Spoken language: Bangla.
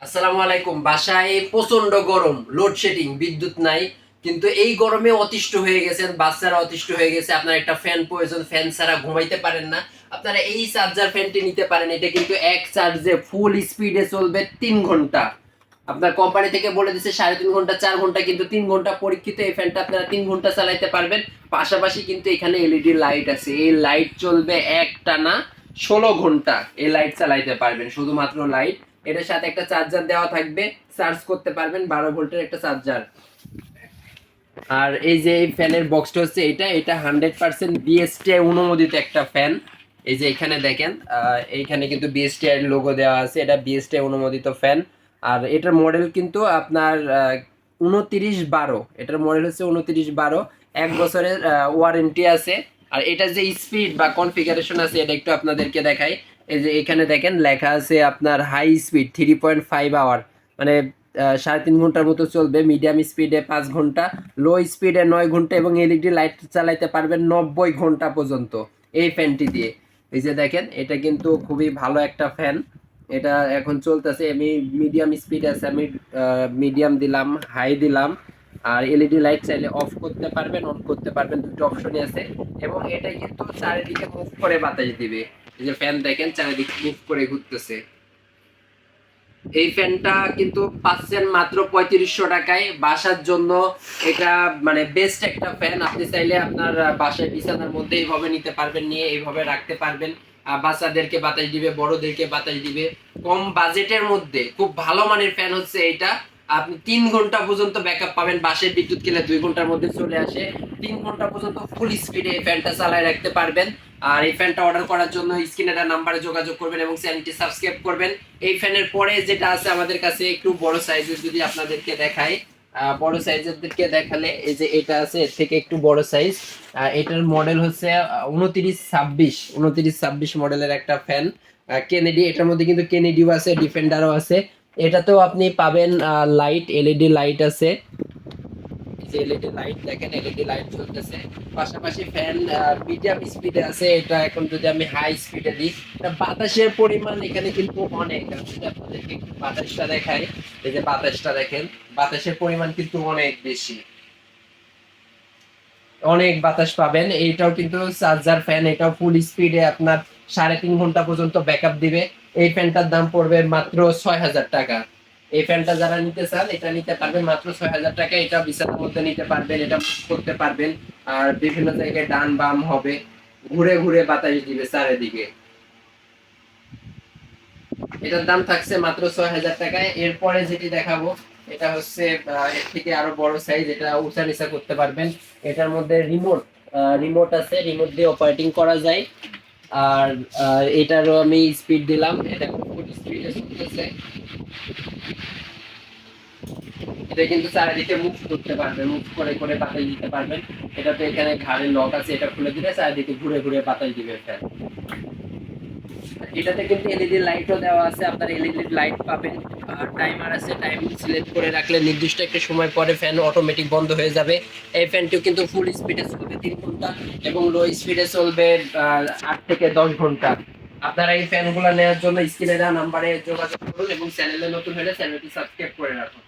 আসসালামু আলাইকুম। বাসায় প্রচন্ড গরম, লোডশেডিং, বিদ্যুৎ নাই। কিন্তু এই গরমে অতিষ্ঠ হয়ে গেছেন, বাচ্চারা অতিষ্ঠ হয়ে গেছে। আপনার একটা ফ্যান প্রয়োজন, ফ্যান ছাড়া ঘুমাইতে পারেন না। আপনারা এই চার্জার ফ্যানটি নিতে পারেন। এটা কিন্তু এক চার্জে ফুল স্পিডে চলবে 3 ঘন্টা। আপনার কোম্পানি থেকে বলে দিচ্ছে 3.5 ঘন্টা 4 ঘন্টা, কিন্তু 3 ঘন্টা পরীক্ষিত। এই ফ্যানটা আপনারা 3 ঘন্টা চালাইতে পারবেন। পাশাপাশি কিন্তু এখানে এলইডি লাইট আছে, এই লাইট চলবে একটানা 16 ঘন্টা। এই লাইট চালাইতে পারবেন, শুধুমাত্র লাইট। এটার সাথে একটা চার্জার দেওয়া থাকবে, চার্জ করতে পারবেন, 12 ভোল্টের একটা চার্জার। আর এই যে এই ফ্যানের বক্সটা হচ্ছে এটা এটা 100% বিএসটিআই অনুমোদিত একটা ফ্যান। এই যে এখানে দেখেন, এইখানে কিন্তু বিএসটিআই এর লোগো দেওয়া আছে। এটা বিএসটিআই অনুমোদিত ফ্যান। আর এটার মডেল কিন্তু আপনার 2912। এটার মডেল হচ্ছে 2912। 1 বছরের ওয়ারেন্টি আছে। আর এটা যে স্পিড বা কনফিগারেশন আছে, এটা একটু আপনাদেরকে দেখাই। এই যে এখানে দেখেন লেখা আছে আপনার হাই স্পিড 3.5 আওয়ার, মানে 3.5 ঘন্টার মতো চলবে। মিডিয়াম স্পিডে 5 ঘন্টা, লো স্পিডে 9 ঘন্টা, এবং এলইডি লাইট চালাইতে পারবেন 90 ঘন্টা পর্যন্ত এই ফ্যানটি দিয়ে। এই যে দেখেন, এটা কিন্তু খুবই ভালো একটা ফ্যান। এটা এখন চলতেছে। আমি মিডিয়াম স্পিড আছে, আমি মিডিয়াম দিলাম, হাই দিলাম। আর এলইডি লাইট চাইলে অফ করতে পারবেন, অন করতে পারবেন, দুটো অপশনই আছে। এবং এটা কিন্তু চারিদিকে মুভ করে বাতাস দিবে। এই যে ফ্যান দেখেন চারিদিকে মুভ করে ঘুরতেছে। এই ফ্যানটা কিন্তু পাচ্ছেন মাত্র 3500 টাকায় বাসার জন্য। এটা মানে বেস্ট একটা ফ্যান। আপনি চাইলে আপনার বাসায় বিছানার মধ্যে এইভাবে নিতে পারবেন, নিয়ে এইভাবে রাখতে পারবেন। বাচ্চাদেরকে বাতাস দিবে, বড়দেরকে বাতাস দিবে। কম বাজেটের মধ্যে খুব ভালো মানের ফ্যান হচ্ছে এইটা। আপনি 3 ঘন্টা পর্যন্ত ব্যাকআপ পাবেন। বাসায় বিদ্যুৎ গেলে 2 ঘন্টার মধ্যে চলে আসে। 3 ঘন্টা পর্যন্ত ফুল স্পিডে এই ফ্যানটা চালায় রাখতে পারবেন। আর এই ফ্যানটা অর্ডার করার জন্য স্ক্রিনে দেওয়া নাম্বারে যোগাযোগ করবেন এবং চ্যানেলটি সাবস্ক্রাইব করবেন। এই ফ্যানের পরে যেটা আছে আমাদের কাছে একটু বড় সাইজের, যদি আপনাদেরকে দেখাই, বড় সাইজের দিকে দেখালে এই যে এটা আছে, এর থেকে একটু বড় সাইজ। এটার মডেল হচ্ছে 2926 মডেলের একটা ফ্যান, কেনেডি। এটার মধ্যে কিন্তু কেনেডিও আছে, ডিফেন্ডারও আছে। এটাতেও আপনি পাবেন লাইট, এলইডি লাইট আছে। এলইডি লাইট দেখেন, এলইডি লাইট চলতেছে। পাশাপাশি ফ্যান মিডিয়াম স্পিডে আছে। এটা এখন যদি আমি হাই স্পিডে দিই, বাতাসের পরিমাণ এখানে কিন্তু অনেক। আমি যদি আপনাদেরকে একটু বাতাসটা দেখাই, এই যে বাতাসটা দেখেন, বাতাসের পরিমাণ কিন্তু অনেক বেশি, অনেক বাতাস পাবেন। এইটাও কিন্তু চার্জার ফ্যান, এটাও ফুল স্পিডে আপনার 3.5 ঘন্টা পর্যন্ত ব্যাকআপ দিবে। এই ফ্যানটার দাম পড়বে মাত্র 6000 টাকা। এই ফ্যানটা যারা নিতে চান, এটা নিতে পারবেন মাত্র 6000 টাকা। এটা বিছানার মধ্যে নিতে পারবেন, এটা মুভ করতে পারবেন। আর বিভিন্ন জায়গায় ডান বাম হবে, ঘুরে ঘুরে বাতাস দিবে চারিদিকে। এটার দাম থাকছে মাত্র 6000 টাকায়। এরপরে যেটি দেখাবো, এটা হচ্ছে এর থেকে আরো বড় সাইজ। এটা উঁচা নিচা করতে পারবেন। এটার মধ্যে রিমোট আছে, রিমোট দিয়ে অপারেটিং করা যায়। আর এটারও আমি স্পিড দিলাম, এটা ফুল স্পিডে চলতেছে। এটা কিন্তু চারিদিকে মুভ করতে পারবেন, মুভ করে করে বাতাস দিতে পারবেন। এটা তো এখানে ঘাড়ের লক আছে, এটা খুলে দিলে চারিদিকে ঘুরে ঘুরে বাতাস দিবে ফ্যান। এটাতে কিন্তু এলইডি লাইটও দেওয়া আছে, আপনার এলইডি লাইট পাবেন। আর টাইমার আছে, টাইম সিলেক্ট করে রাখলে নির্দিষ্ট একটা সময় পরে ফ্যান অটোমেটিক বন্ধ হয়ে যাবে। এই ফ্যানটিও কিন্তু ফুল স্পিডে চলবে 3 ঘন্টা, এবং লো স্পিডে চলবে 8 থেকে 10 ঘন্টা। আপনারা এই ফ্যানগুলো নেওয়ার জন্য স্ক্রিনে দেওয়া নাম্বারে যোগাযোগ করুন এবং চ্যানেলে নতুন হলে চ্যানেলটি সাবস্ক্রাইব করে রাখুন।